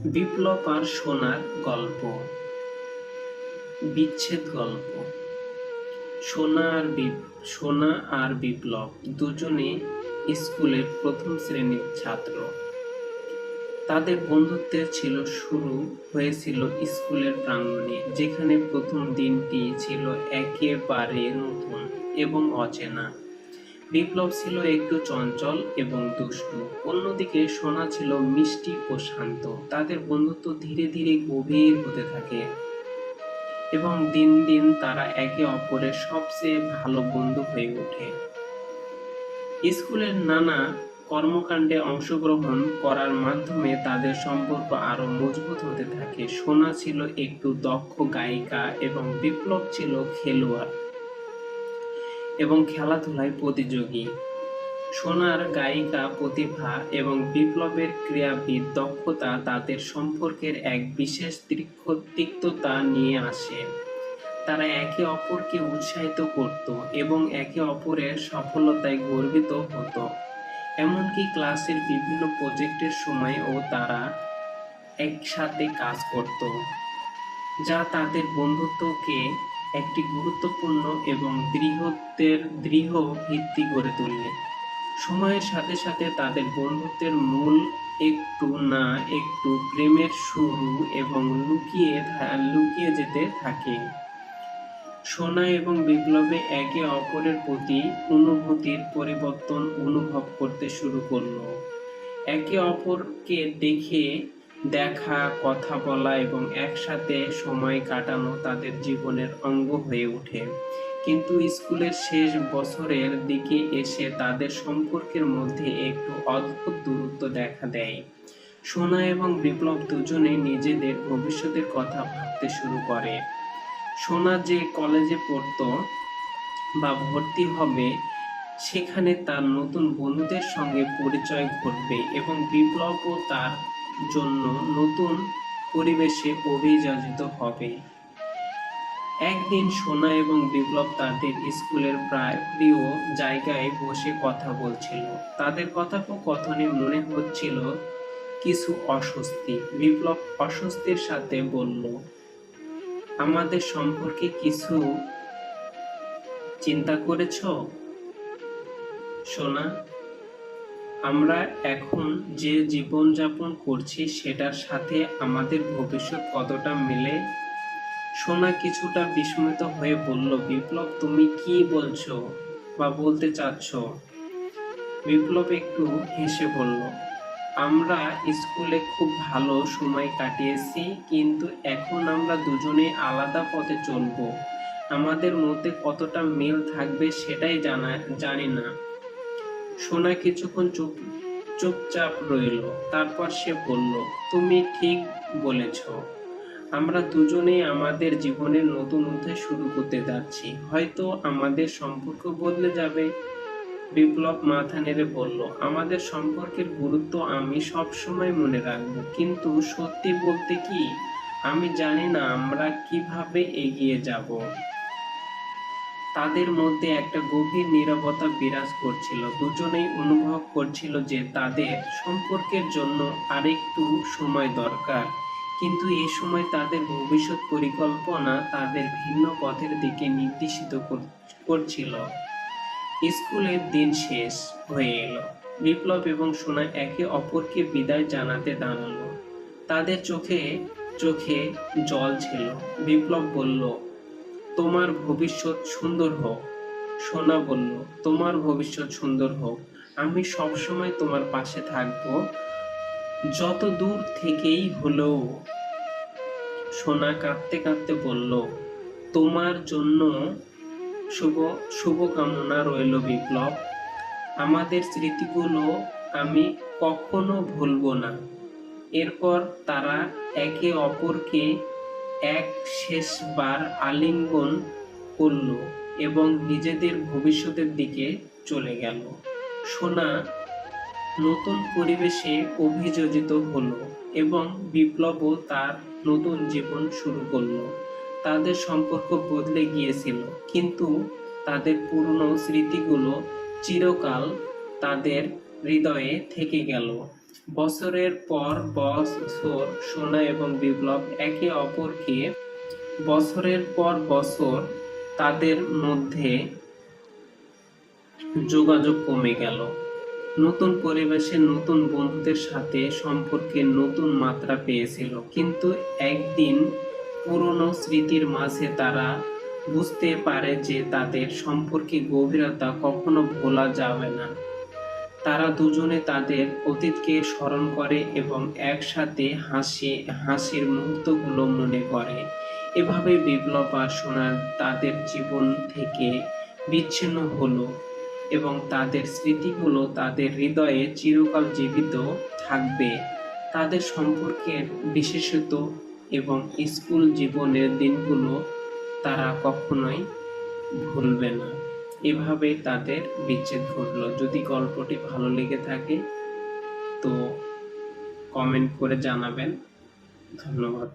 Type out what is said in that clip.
বিপ্লব আর সোনার গল্প। বিচ্ছেদ গল্প। সোনা আর বিপ্লব দুজনে স্কুলের প্রথম শ্রেণীর ছাত্র। তাদের বন্ধুত্বের শুরু হয়েছিল স্কুলের প্রাঙ্গণে, যেখানে প্রথম দিনটি ছিল একেবারে নতুন এবং অচেনা। বিপ্লব ছিল একটু চঞ্চল এবং দুষ্টু, অন্যদিকে সোনা ছিল মিষ্টি ও শান্ত। তাদের বন্ধুত্ব ধীরে ধীরে গভীর হতে থাকে এবং দিন দিন তারা একে অপরের সবচেয়ে ভালো বন্ধু হয়ে ওঠে। স্কুলের নানা কর্মকাণ্ডে অংশগ্রহণ করার মাধ্যমে তাদের সম্পর্ক আরো মজবুত হতে থাকে। সোনা ছিল একটু দক্ষ গায়িকা এবং বিপ্লব ছিল খেলোয়াড় এবং খেলাধুলায় প্রতিযোগী। সোনার গায়িকা প্রতিভা এবং বিপ্লবের ক্রীড়াবিদ দক্ষতা তাদের সম্পর্কের এক বিশেষ তিক্ততা নিয়ে আসে। তারা একে অপরকে উৎসাহিত করত এবং একে অপরের সফলতায় গর্বিত হতো। এমনকি ক্লাসের বিভিন্ন প্রজেক্টের সময়ও তারা একসাথে কাজ করত, যা তাদের বন্ধুত্বকে একটি গুরুত্বপূর্ণ এবং দৃঢ় ভিত্তি গড়ে তোলে। সময়ের সাথে সাথে তাদের বন্ধুত্বের মূল একটু না একটু প্রেমের শুরু এবং লুকিয়ে যেতে থাকে। সোনা এবং বিপ্লবে একে অপরের প্রতি অনুভূতির পরিবর্তন অনুভব করতে শুরু করলো। একে অপরকে দেখা, কথা বলা এবং একসাথে সময় কাটানো তাদের জীবনের অঙ্গ হয়ে ওঠে। কিন্তু স্কুলের শেষ বছরের দিকে এসে তাদের সম্পর্কের মধ্যে একটু অদ্ভুত দূরত্ব দেখা দেয়। সোনা এবং বিপ্লব দুজনে নিজেদের ভবিষ্যতের কথা ভাবতে শুরু করে। সোনা যে কলেজে পড়তো বা ভর্তি হবে, সেখানে তার নতুন বন্ধুদের সঙ্গে পরিচয় ঘটবে এবং বিপ্লবও তার জন্য নতুন পরিবেশে অভিযোজিত হবে। একদিন সোনা এবং বিপ্লব তাদের স্কুলের প্রিয় জায়গায় বসে কথা বলছিল। তাদের কথোপকথনে মনে হচ্ছিল কিছু অস্বস্তি। বিপ্লব অস্বস্তির সাথে বলল, আমাদের সম্পর্কে কিছু চিন্তা করেছ সোনা? আমরা এখন যে জীবনযাপন করছি সেটার সাথে আমাদের ভবিষ্যৎ কতটা মেলে? সোনা কিছুটা বিস্মিত হয়ে বলল, বিপ্লব তুমি কি বলছো বা বলতে চাচ্ছ? বিপ্লব একটু হেসে বলল, আমরা স্কুলে খুব ভালো সময় কাটিয়েছি, কিন্তু এখন আমরা দুজনে আলাদা পথে চলবো। আমাদের মধ্যে কতটা মিল থাকবে সেটাই জানি না। সোনা কিছুক্ষণ চুপচাপ রইল, তারপর সে বলল, তুমি ঠিক বলেছ। আমরা দুজনেই আমাদের জীবনের নতুন অধ্যায় শুরু করতে যাচ্ছি। হয়তো আমাদের সম্পর্ক বদলে যাবে। বিপ্লব মাথা নেড়ে বলল, আমাদের সম্পর্কের গুরুত্ব আমি সবসময় মনে রাখব, কিন্তু সত্যি বলতে কি, আমি জানি না আমরা কিভাবে এগিয়ে যাব। তাদের মধ্যে একটা গভীর নীরবতা বিরাজ করছিল। দুজনেই অনুভব করছিল যে তাদের সম্পর্কের জন্য আরেকটু সময় দরকার, কিন্তু এই সময় তাদের ভবিষ্যৎ পরিকল্পনা তাদের ভিন্ন পথের দিকে নির্দেশিত করছিল। স্কুলের দিন শেষ হয়ে এলো। বিপ্লব এবং সোনা একে অপরকে বিদায় জানাতে দাঁড়ালো। তাদের চোখে চোখে জল ছিল। বিপ্লব বলল, তোমার ভবিষ্যৎ সুন্দর হোক। সোনা বলল, তোমার ভবিষ্যৎ সুন্দর হোক। আমি সবসময় তোমার পাশে থাকব, যত দূর থেকেই হলেও। সোনা কাঁদতে কাঁদতে বলল, তোমার জন্য শুভকামনা রইল বিপ্লব। আমাদের স্মৃতিগুলো আমি কখনো ভুলবো না। এরপর তারা একে অপরকে এক শেষবার আলিঙ্গন করল এবং নিজেদের ভবিষ্যতের দিকে চলে গেল। সোনা নতুন পরিবেশে অভিযোজিত হলো এবং বিপ্লবও তার নতুন জীবন শুরু করলো। তাদের সম্পর্ক বদলে গিয়েছিল, কিন্তু তাদের পুরনো স্মৃতিগুলো চিরকাল তাদের হৃদয়ে থেকে গেল। বছরের পর বছর সোনা এবং বিপ্লব একে অপরকে বছরের পর বছর তাদের মধ্যে যোগাযোগ কমে গেল। নতুন পরিবেশে নতুন বন্ধুদের সাথে সম্পর্কের নতুন মাত্রা পেয়েছিল, কিন্তু একদিন পুরনো স্মৃতির মাঝে তারা বুঝতে পারে যে তাদের সম্পর্কের গভীরতা কখনো ভোলা যাবে না। তারা দুজনে তাদের অতীতকে স্মরণ করে এবং একসাথে হাসির মুহূর্তগুলো মনে করে। এভাবে বিপ্লব আর সোনা তাদের জীবন থেকে বিচ্ছিন্ন হলো এবং তাদের স্মৃতিগুলো তাদের হৃদয়ে চিরকাল জীবিত থাকবে। তাদের সম্পর্কের বিশেষত এবং স্কুল জীবনের দিনগুলো তারা কখনোই ভুলবে না। এভাবেই তাদের বিচ্ছেদ ঘটলো। যদি গল্পটি ভালো লেগে থাকে তো কমেন্ট করে জানাবেন। ধন্যবাদ।